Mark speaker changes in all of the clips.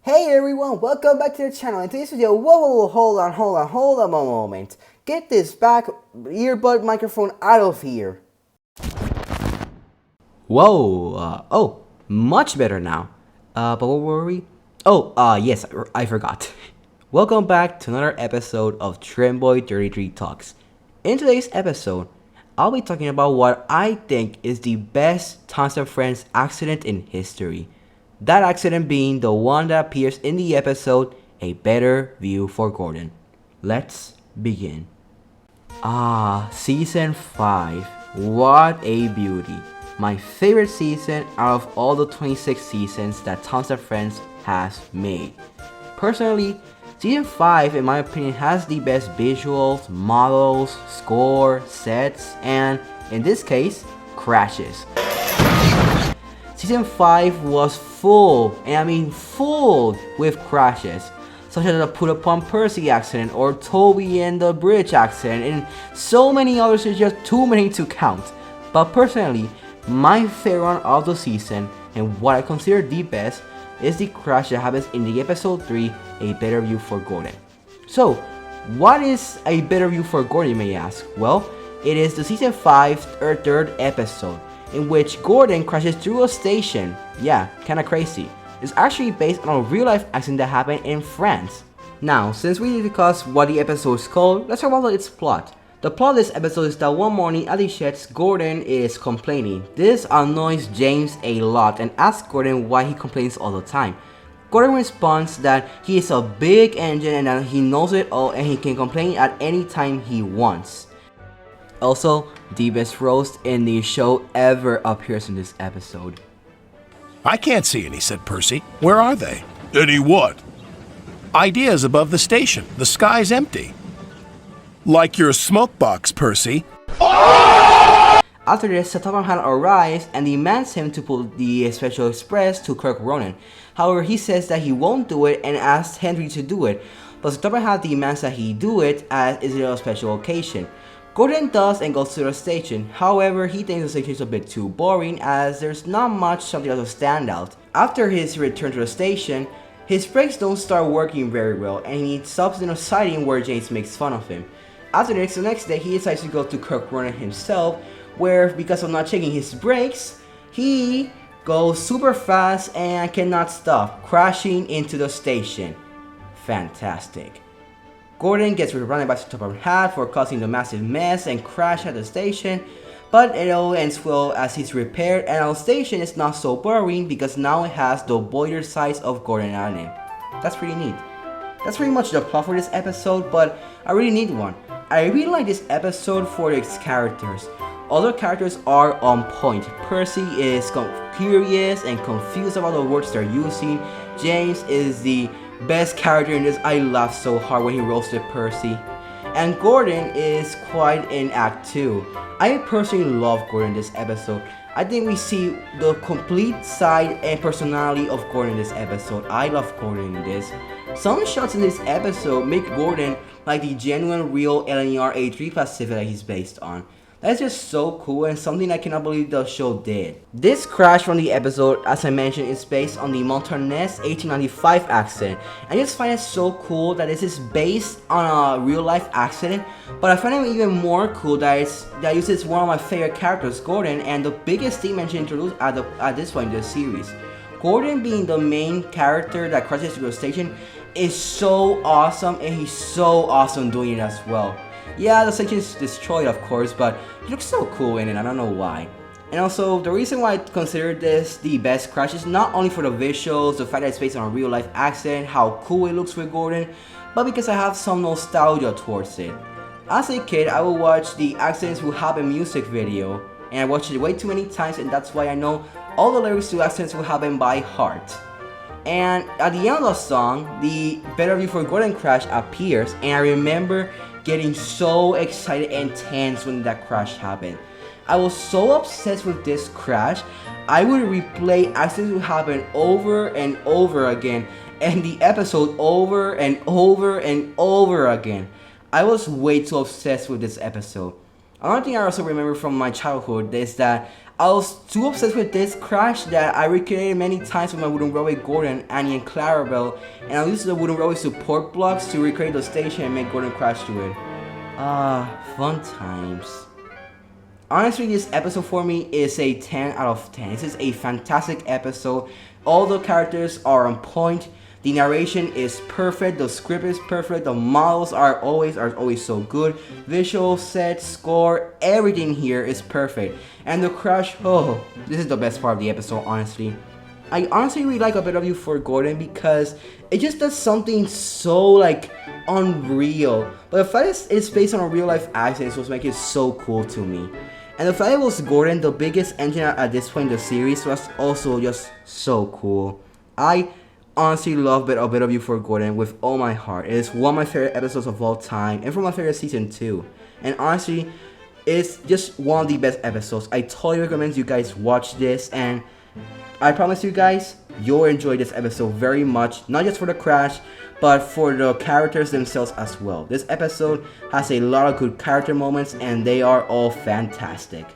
Speaker 1: Hey everyone, welcome back to the channel. In today's video, whoa, hold on a moment. Get this back earbud microphone out of here. Whoa, much better now. But what were we? Yes, I forgot. Welcome back to another episode of TB33 Talks. In today's episode, I'll be talking about what I think is the best Tons of Friends accident in history. That accident being the one that appears in the episode, A Better View for Gordon. Let's begin. Season 5. What a beauty. My favorite season out of all the 26 seasons that Tons of Friends has made. Personally, Season 5 in my opinion has the best visuals, models, score, sets, and in this case, crashes. Season 5 was full, and I mean full, with crashes, such as the Put Upon Percy accident or Toby and the Bridge accident, and so many others, are just too many to count. But personally, my favorite one of the season, and what I consider the best, is the crash that happens in the episode 3, A Better View for Gordon. So, what is A Better View for Gordon, you may ask? Well, it is the season 5 third episode, in which Gordon crashes through a station. Yeah, kinda crazy. It's actually based on a real life accident that happened in France. Now, since we discussed what the episode is called, let's talk about its plot. The plot of this episode is that one morning at the sheds, Gordon is complaining. This annoys James a lot and asks Gordon why he complains all the time. Gordon responds that he is a big engine and that he knows it all and he can complain at any time he wants. Also, the best roast in the show ever appears in this episode.
Speaker 2: I can't see any, said Percy. Where are they? Any what? Ideas above the station. The sky's empty. Like your smoke box, Percy.
Speaker 1: After this, Satoran arrives and demands him to pull the Special Express to Kirk Ronan. However, he says that he won't do it and asks Henry to do it. But Satoran demands that he do it as is a special occasion. Gordon does and goes to the station. However, he thinks the station is a bit too boring as there's not much something else to stand out. After his return to the station, his brakes don't start working very well and he stops in a siding where James makes fun of him. After this, the next day he decides to go to Kirk Ronan himself, where because of not checking his brakes, he goes super fast and cannot stop, crashing into the station. Fantastic. Gordon gets reprimanded by Sudrian Afro for causing the massive mess and crash at the station, but it all ends well as he's repaired and our station is not so boring because now it has the boiler size of Gordon on it. That's pretty neat. That's pretty much the plot for this episode, but I really need one. I really like this episode for its characters. Other characters are on point. Percy is curious and confused about the words they're using. James is the best character in this. I laughed so hard when he roasted Percy. And Gordon is quite in Act 2. I personally love Gordon in this episode. I think we see the complete side and personality of Gordon in this episode. I love Gordon in this. Some shots in this episode make Gordon like the genuine real LNER A3 Pacific that he's based on. That's just so cool and something I cannot believe the show did. This crash from the episode, as I mentioned, is based on the Montarnès 1895 accident. I just find it so cool that this is based on a real life accident, but I find it even more cool that uses one of my favorite characters, Gordon, and the biggest theme engine introduced at this point in the series. Gordon being the main character that crashes through the station is so awesome, and he's so awesome doing it as well. Yeah, the station is destroyed of course, but he looks so cool in it, I don't know why. And also, the reason why I consider this the best crash is not only for the visuals, the fact that it's based on a real life accident, how cool it looks with Gordon, but because I have some nostalgia towards it. As a kid, I would watch the Accidents Will Happen music video, and I watched it way too many times, and that's why I know all the lyrics to Accidents Will Happen by heart. And at the end of the song, the Better View for Gordon crash appears, and I remember getting so excited and tense when that crash happened. I was so obsessed with this crash, I would replay Accidents Will Happen over and over again, and the episode over and over and over again. I was way too obsessed with this episode. Another thing I also remember from my childhood is that I was too obsessed with this crash that I recreated many times with my Wooden Railway Gordon, Annie, and Clarabelle, and I used the Wooden Railway support blocks to recreate the station and make Gordon crash to it. Fun times. Honestly, this episode for me is a 10 out of 10. This is a fantastic episode. All the characters are on point. The narration is perfect. The script is perfect. The models are always so good. Visual, set, score, everything here is perfect. And the crash, oh, this is the best part of the episode, honestly. I honestly really like A Better View for Gordon because it just does something so like unreal. But the fact that it's based on a real life accident is what makes it so cool to me. And the fact that it was Gordon, the biggest engine at this point in the series, was also just so cool. I honestly love A Better View for Gordon with all my heart. It is one of my favorite episodes of all time and from my favorite season too. And honestly, it's just one of the best episodes. I totally recommend you guys watch this, and I promise you guys, you'll enjoy this episode very much, not just for the crash, but for the characters themselves as well. This episode has a lot of good character moments, and they are all fantastic.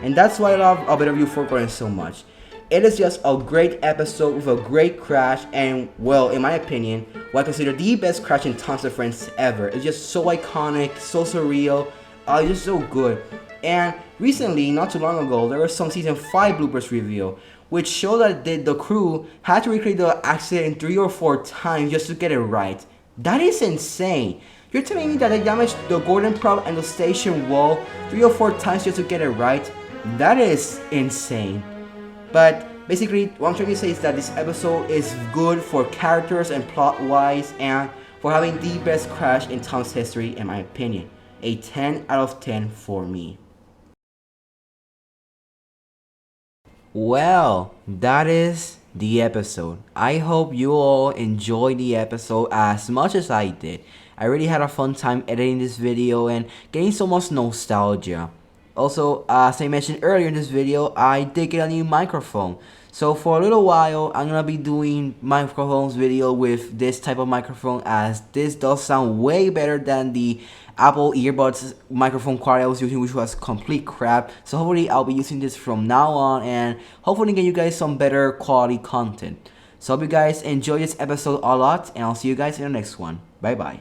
Speaker 1: And that's why I love A Better View for Gordon so much. It is just a great episode with a great crash, and well, in my opinion, what I consider the best crash in Tons of Friends ever. It's just so iconic, so surreal, it's just so good. And recently, not too long ago, there was some season 5 bloopers reveal, which showed that the crew had to recreate the accident 3 or 4 times just to get it right. That is insane. You're telling me that they damaged the Gordon prop and the station wall 3 or 4 times just to get it right? That is insane. But basically, what I'm trying to say is that this episode is good for characters and plot-wise, and for having the best crash in Tom's history, in my opinion. A 10 out of 10 for me. Well, that is the episode. I hope you all enjoyed the episode as much as I did. I really had a fun time editing this video and getting so much nostalgia. Also, as I mentioned earlier in this video, I did get a new microphone. So for a little while, I'm gonna be doing microphones video with this type of microphone, as this does sound way better than the Apple earbuds microphone quality I was using, which was complete crap. So hopefully I'll be using this from now on, and hopefully get you guys some better quality content. So I hope you guys enjoy this episode a lot, and I'll see you guys in the next one. Bye bye.